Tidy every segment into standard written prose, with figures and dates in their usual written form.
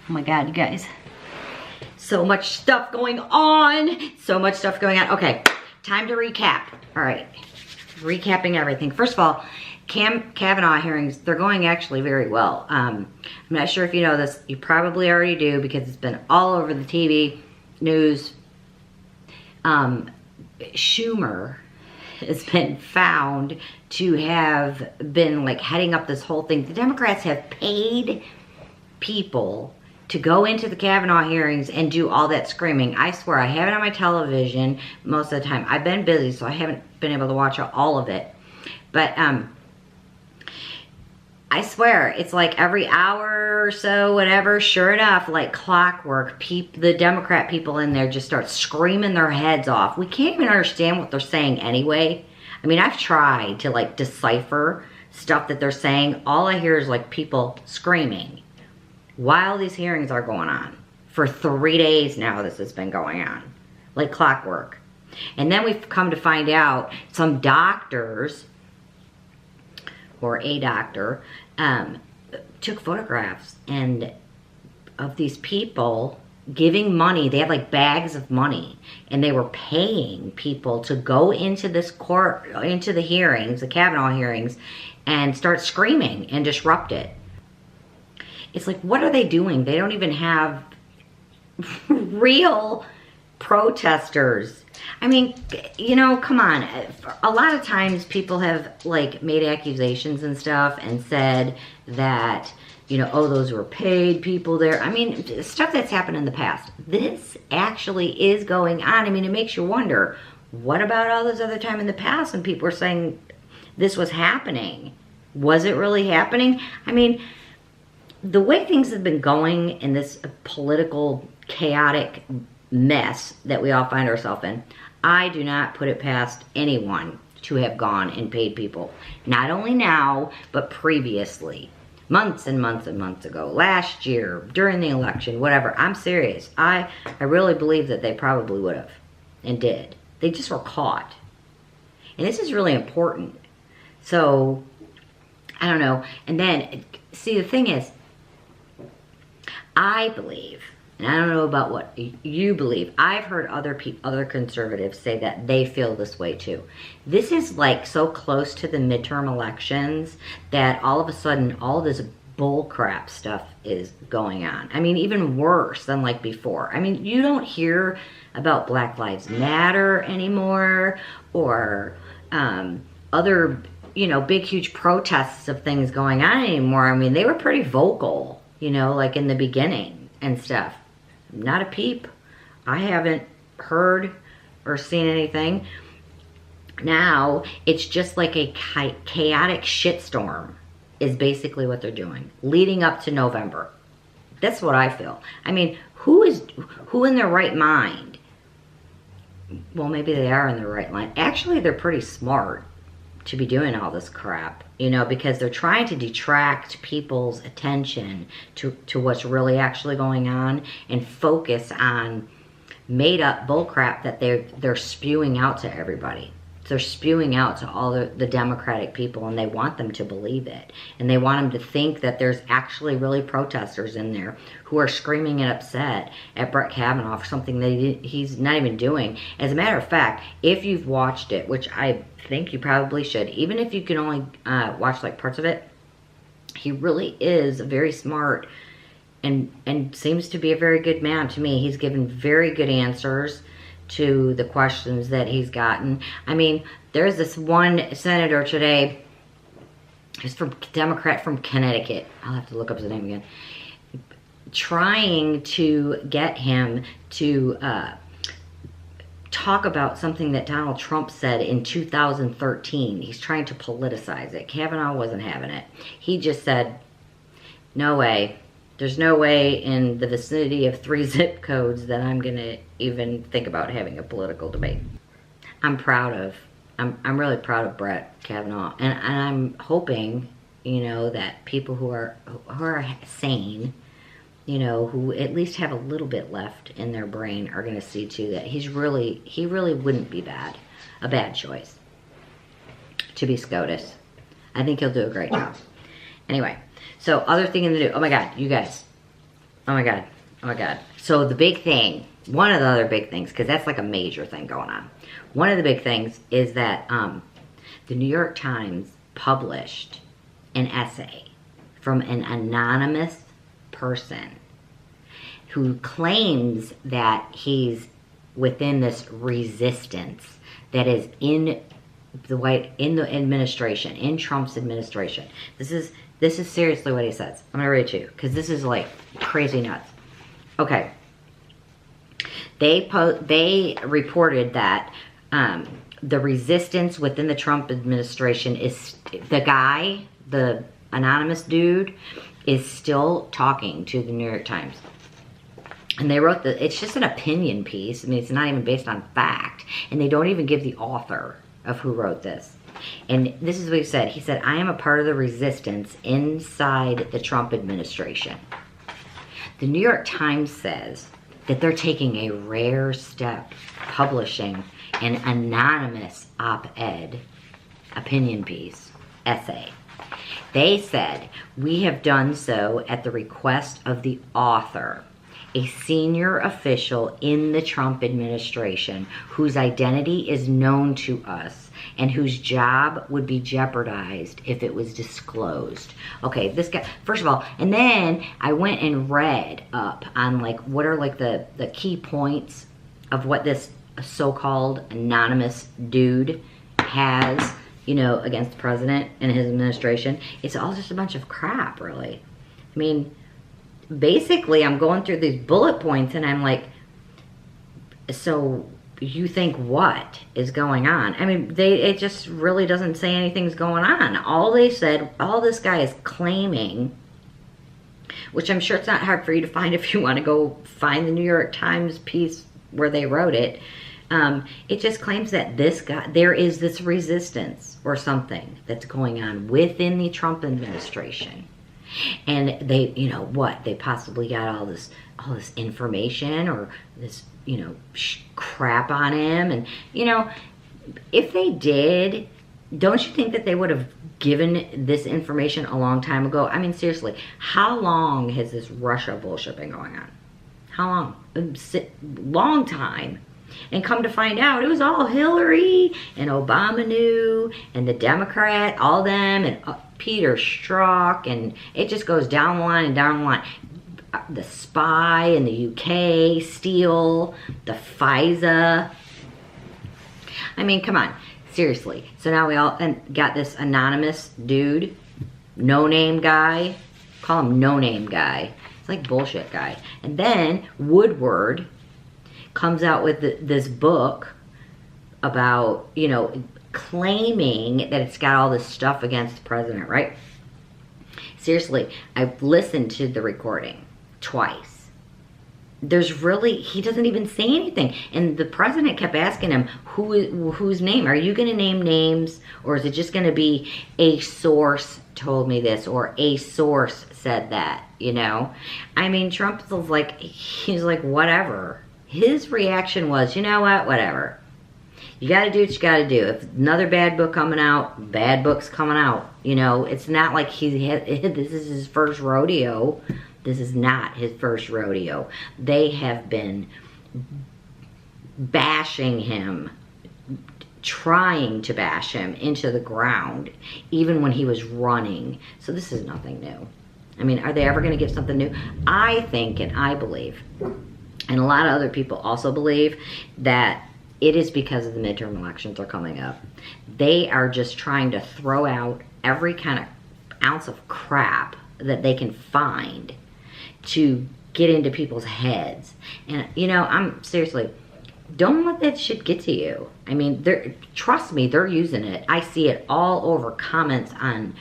Oh my God, you guys. So much stuff going on. So much stuff going on. Okay, time to recap. All right, recapping everything. First of all, Kavanaugh hearings, they're going actually very well. I'm not sure if you know this. You probably already do because it's been all over the TV news. Schumer has been found to have been like heading up this whole thing. The Democrats have paid people to go into the Kavanaugh hearings and do all that screaming. I swear, I have it on my television most of the time. I've been busy, so I haven't been able to watch all of it. But I swear, it's like every hour or so, whatever, sure enough, like clockwork, the Democrat people in there just start screaming their heads off. We can't even understand what they're saying anyway. I mean, I've tried to like decipher stuff that they're saying. All I hear is like people screaming while these hearings are going on. For 3 days now, this has been going on, like clockwork. And then we've come to find out some doctors, or a doctor, took photographs and of these people giving money. They had like bags of money, and they were paying people to go into this court, into the hearings, the Kavanaugh hearings, and start screaming and disrupt it. It's like, what are they doing? They don't even have real protesters. I mean, you know, come on. A lot of times people have like made accusations and stuff and said that, you know, oh, those were paid people there. I mean, stuff that's happened in the past. This actually is going on. I mean, it makes you wonder, what about all this other time in the past when people were saying this was happening? Was it really happening? I mean, the way things have been going in this political chaotic mess that we all find ourselves in, I do not put it past anyone to have gone and paid people. Not only now, but previously. Months and months and months ago. Last year, during the election, whatever. I'm serious. I really believe that they probably would have and did. They just were caught. And this is really important. So, I don't know. And then, see, the thing is, I believe, and I don't know about what you believe, I've heard other conservatives say that they feel this way too. This is like so close to the midterm elections that all of a sudden all this bull crap stuff is going on. I mean, even worse than like before. I mean, you don't hear about Black Lives Matter anymore, or other, you know, big huge protests of things going on anymore. I mean, they were pretty vocal, you know, like in the beginning and stuff. Not a peep. I haven't heard or seen anything. Now, it's just like a chaotic shitstorm is basically what they're doing, leading up to November. That's what I feel. I mean, who in their right mind? Well, maybe they are in their right mind. Actually, they're pretty smart to be doing all this crap, you know, because they're trying to detract people's attention to what's really actually going on and focus on made up bull crap that they're spewing out to everybody. They're spewing out to all the Democratic people, and they want them to believe it. And they want them to think that there's actually really protesters in there who are screaming and upset at Brett Kavanaugh for something that he's not even doing. As a matter of fact, if you've watched it, which I think you probably should, even if you can only watch like parts of it, he really is very smart and seems to be a very good man to me. He's given very good answers to the questions that he's gotten. I mean, there's this one senator today, he's Democrat from Connecticut. I'll have to look up his name again. Trying to get him to talk about something that Donald Trump said in 2013. He's trying to politicize it. Kavanaugh wasn't having it. He just said, no way. There's no way in the vicinity of 3 zip codes that I'm gonna even think about having a political debate. I'm really proud of Brett Kavanaugh, and I'm hoping, you know, that people who are sane, you know, who at least have a little bit left in their brain, are gonna see too that he really wouldn't be a bad choice to be SCOTUS. I think he'll do a great job. Anyway. So, other thing in the news. Oh my God, you guys. Oh my God. Oh my God. So the big thing, one of the other big things, because that's like a major thing going on. One of the big things is that the New York Times published an essay from an anonymous person who claims that he's within this resistance that is in the administration, in Trump's administration. This is seriously what he says. I'm gonna read it to you because this is like crazy nuts. Okay. They reported that the resistance within the Trump administration is the anonymous dude is still talking to the New York Times. And they wrote it's just an opinion piece. I mean, it's not even based on fact. And they don't even give the author of who wrote this. And this is what he said. He said, I am a part of the resistance inside the Trump administration. The New York Times says that they're taking a rare step publishing an anonymous op-ed, opinion piece, essay. They said, we have done so at the request of the author, a senior official in the Trump administration whose identity is known to us and whose job would be jeopardized if it was disclosed. Okay, this guy, first of all, and then I went and read up on like what are like the key points of what this so-called anonymous dude has, you know, against the president and his administration. It's all just a bunch of crap, really. I mean, basically, I'm going through these bullet points and I'm like, so you think what is going on? I mean, it just really doesn't say anything's going on. All they said, all this guy is claiming, which I'm sure it's not hard for you to find if you want to go find the New York Times piece where they wrote it. It just claims that this guy, there is this resistance or something that's going on within the Trump administration. And they, you know, what? They possibly got all this information or this, you know, crap on him. And, you know, if they did, don't you think that they would have given this information a long time ago? I mean, seriously, how long has this Russia bullshit been going on? How long? Long time. And come to find out, it was all Hillary and Obama knew and the Democrat, all them, and Peter Strzok, and it just goes down the line and down the line. The spy in the UK, Steele, the FISA. I mean, come on, seriously. So now we all got this anonymous dude, no-name guy. Call him no-name guy. It's like bullshit guy. And then Woodward comes out with this book about, you know, claiming that it's got all this stuff against the president, right? Seriously, I've listened to the recording twice. There's really, he doesn't even say anything. And the president kept asking him, whose name? Are you going to name names? Or is it just going to be a source told me this or a source said that, you know? I mean, Trump was like, he's like, whatever. His reaction was, you know what, whatever. You got to do what you got to do. If another bad book coming out, bad book's coming out. You know, it's not like this is his first rodeo. This is not his first rodeo. They have been bashing him, trying to bash him into the ground, even when he was running. So this is nothing new. I mean, are they ever going to give something new? I think and I believe, and a lot of other people also believe, that it is because of the midterm elections are coming up. They are just trying to throw out every kind of ounce of crap that they can find to get into people's heads. And, you know, I'm seriously, don't let that shit get to you. I mean, trust me, they're using it. I see it all over comments on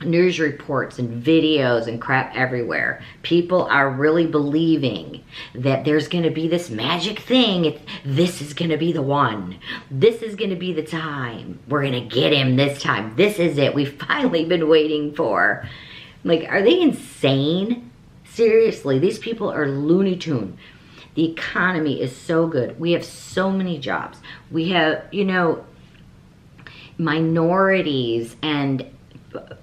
news reports and videos and crap everywhere. People are really believing that there's going to be this magic thing. This is going to be the one. This is going to be the time. We're going to get him this time. This is it. We've finally been waiting for. Like, are they insane? Seriously, these people are Looney Tune. The economy is so good. We have so many jobs. We have, you know, minorities and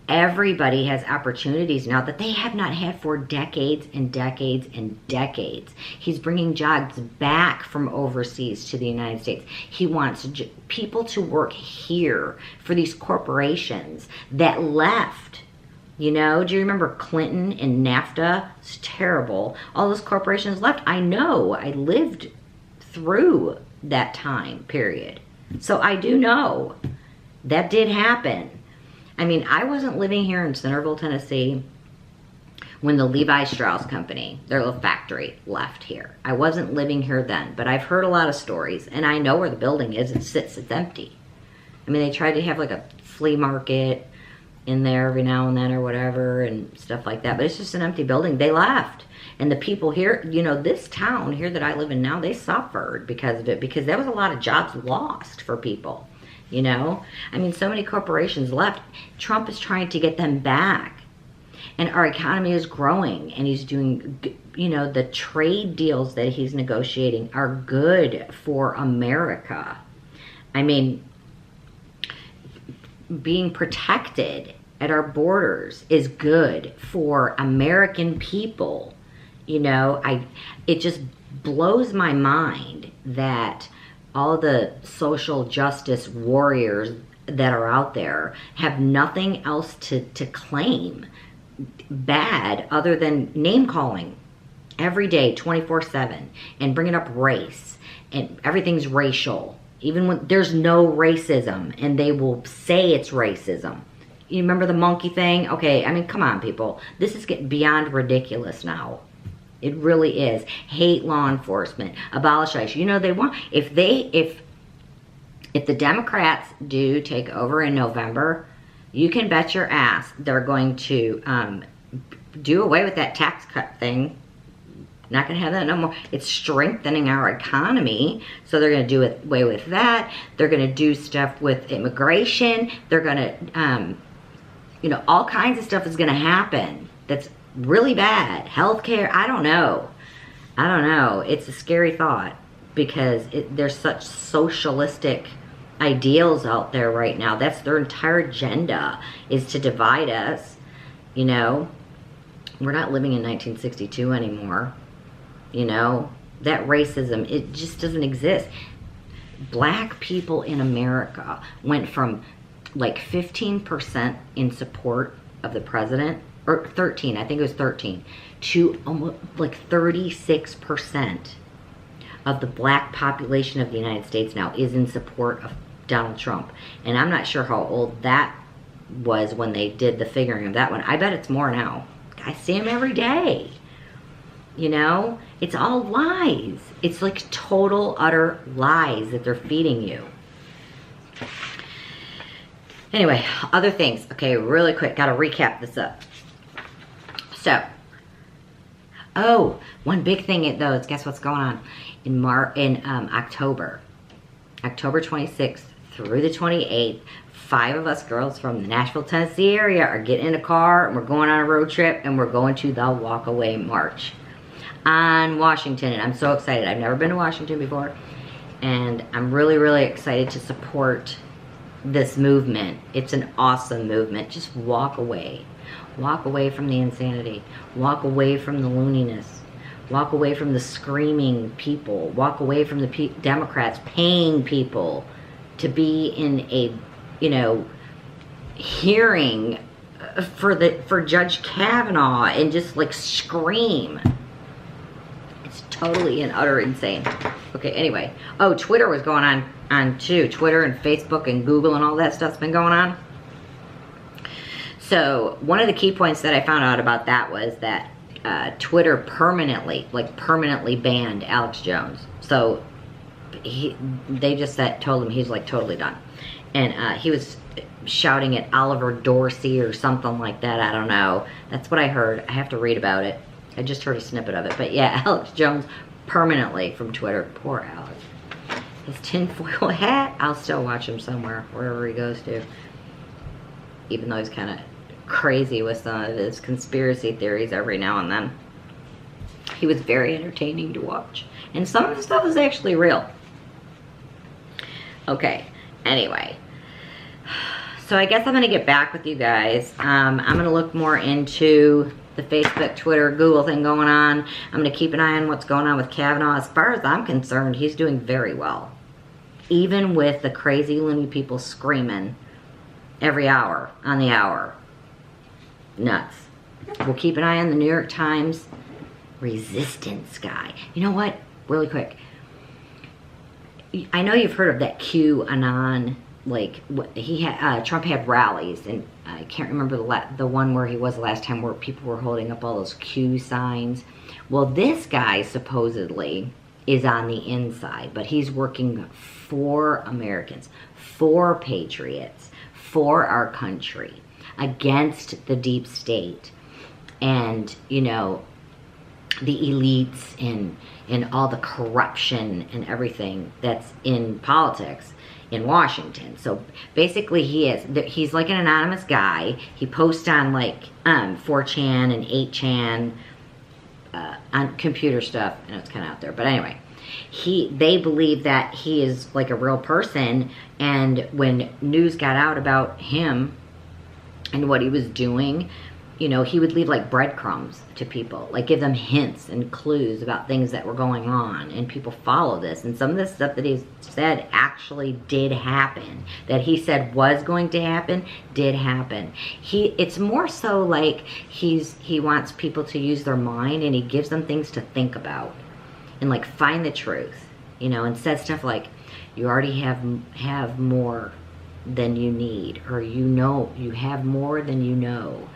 everybody has opportunities now that they have not had for decades and decades and decades. He's bringing jobs back from overseas to the United States. He wants people to work here for these corporations that left. You know, do you remember Clinton and NAFTA? It's terrible. All those corporations left. I know. I lived through that time period. So I do know that did happen. I mean, I wasn't living here in Centerville, Tennessee when the Levi Strauss Company, their little factory, left here. I wasn't living here then, but I've heard a lot of stories, and I know where the building is. It sits, it's empty. I mean, they tried to have like a flea market in there every now and then or whatever and stuff like that, but it's just an empty building. They left. And the people here, you know, this town here that I live in now, they suffered because of it, because there was a lot of jobs lost for people, you know? I mean, so many corporations left. Trump is trying to get them back. And our economy is growing, and he's doing, you know, the trade deals that he's negotiating are good for America. I mean, being protected at our borders is good for American people. You know, it just blows my mind that all the social justice warriors that are out there have nothing else to claim bad other than name calling every day, 24/7, and bringing up race, and everything's racial. Even when there's no racism, and they will say it's racism. You remember the monkey thing? Okay, I mean, come on, people. This is getting beyond ridiculous now. It really is. Hate law enforcement. Abolish ICE. You know, they want, if the Democrats do take over in November, you can bet your ass they're going to do away with that tax cut thing. Not going to have that no more. It's strengthening our economy. So they're going to do away with that. They're going to do stuff with immigration. They're going to, you know, all kinds of stuff is going to happen that's really bad. Healthcare, I don't know. I don't know. It's a scary thought because there's such socialistic ideals out there right now. That's their entire agenda, is to divide us. You know, we're not living in 1962 anymore. You know, that racism, it just doesn't exist. Black people in America went from like 15% in support of the president, or 13, I think it was 13, to almost like 36% of the black population of the United States now is in support of Donald Trump. And I'm not sure how old that was when they did the figuring of that one. I bet it's more now. I see him every day. You know, it's all lies. It's like total, utter lies that they're feeding you. Anyway, other things. Okay, really quick, gotta recap this up. So, oh, one big thing though is, guess what's going on in October 26th through the 28th. 5 of us girls from the Nashville, Tennessee area are getting in a car and we're going on a road trip, and we're going to the Walkaway March on Washington. And I'm so excited. I've never been to Washington before, and I'm really, really excited to support this movement. It's an awesome movement. Just walk away. Walk away from the insanity. Walk away from the looniness. Walk away from the screaming people. Walk away from the Democrats paying people to be in a, you know, hearing for Judge Kavanaugh and just like scream. It's totally and utter insane. Okay, anyway. Oh, Twitter was going on too. Twitter and Facebook and Google and all that stuff's been going on. So one of the key points that I found out about that was that Twitter permanently banned Alex Jones. So they just told him he's like totally done. And he was shouting at Oliver Dorsey or something like that. I don't know. That's what I heard. I have to read about it. I just heard a snippet of it. But yeah, Alex Jones permanently from Twitter. Poor Alex. His tinfoil hat, I'll still watch him somewhere, wherever he goes to. Even though he's kind of crazy with some of his conspiracy theories every now and then. He was very entertaining to watch. And some of the stuff is actually real. Okay, anyway. So I guess I'm gonna get back with you guys. I'm gonna look more into the Facebook, Twitter, Google thing going on. I'm gonna keep an eye on what's going on with Kavanaugh. As far as I'm concerned, he's doing very well. Even with the crazy loony people screaming every hour on the hour. Nuts. We'll keep an eye on the New York Times resistance guy. You know what? Really quick. I know you've heard of that QAnon, like Trump had rallies, and I can't remember the one where he was the last time where people were holding up all those Q signs. Well, this guy supposedly is on the inside, but he's working for Americans, for patriots, for our country, against the deep state and, you know, the elites and all the corruption and everything that's in politics in Washington. So basically he's like an anonymous guy. He posts on like 4chan and 8chan on computer stuff. I know it's kind of out there, but anyway, they believe that he is like a real person, and when news got out about him and what he was doing, you know, he would leave like breadcrumbs to people, like give them hints and clues about things that were going on, and people follow this. And some of the stuff that he said actually did happen, that he said was going to happen, did happen. It's more so like he wants people to use their mind, and he gives them things to think about and like find the truth, you know, and says stuff like, you already have more than you need, or you know you have more than you know,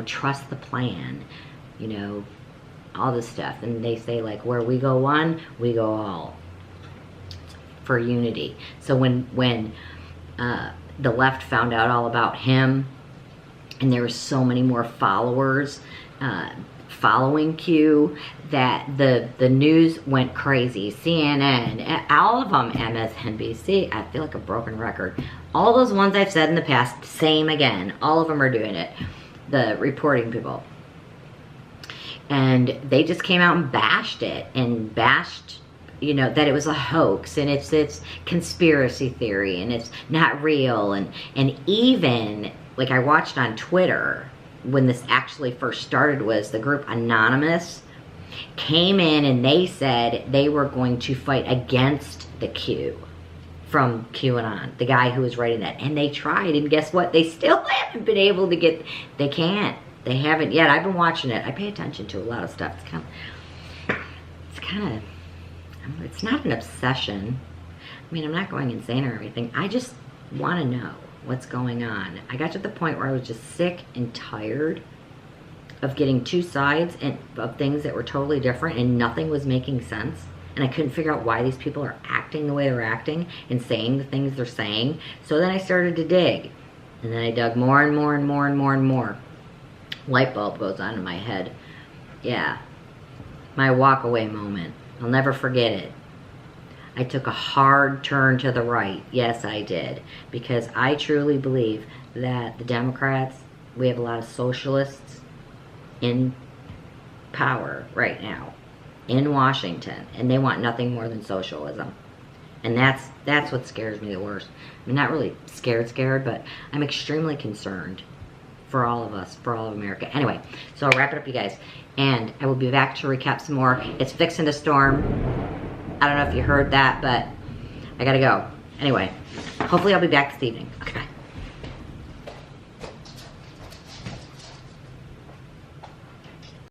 trust the plan, you know, all this stuff. And they say like, where we go one, we go all, for unity. So when the left found out all about him, and there were so many more followers following Q, that the news went crazy. CNN, all of them, MSNBC, I feel like a broken record. All those ones I've said in the past, same again. All of them are doing it, the reporting people. And they just came out and bashed it, and bashed, you know, that it was a hoax, and it's conspiracy theory, and it's not real. And even, like, I watched on Twitter, when this actually first started, was the group Anonymous came in and they said they were going to fight against the Q from QAnon, the guy who was writing that. And they tried, and guess what? They still haven't been able to get, they haven't yet. I've been watching it. I pay attention to a lot of stuff. It's not an obsession. I mean, I'm not going insane or everything. I just want to know what's going on. I got to the point where I was just sick and tired of getting two sides and of things that were totally different, and nothing was making sense. And I couldn't figure out why these people are acting the way they're acting and saying the things they're saying. So then I started to dig, and then I dug more and more and more and more and more. Light bulb goes on in my head. Yeah, my walk away moment. I'll never forget it. I took a hard turn to the right. Yes, I did. Because I truly believe that the Democrats, we have a lot of socialists in power right now in Washington, and they want nothing more than socialism. And that's what scares me the worst. I'm not really scared, but I'm extremely concerned for all of us, for all of America. Anyway, so I'll wrap it up, you guys. And I will be back to recap some more. It's fixing to storm. I don't know if you heard that, but I gotta go. Anyway, hopefully I'll be back this evening. Okay, bye.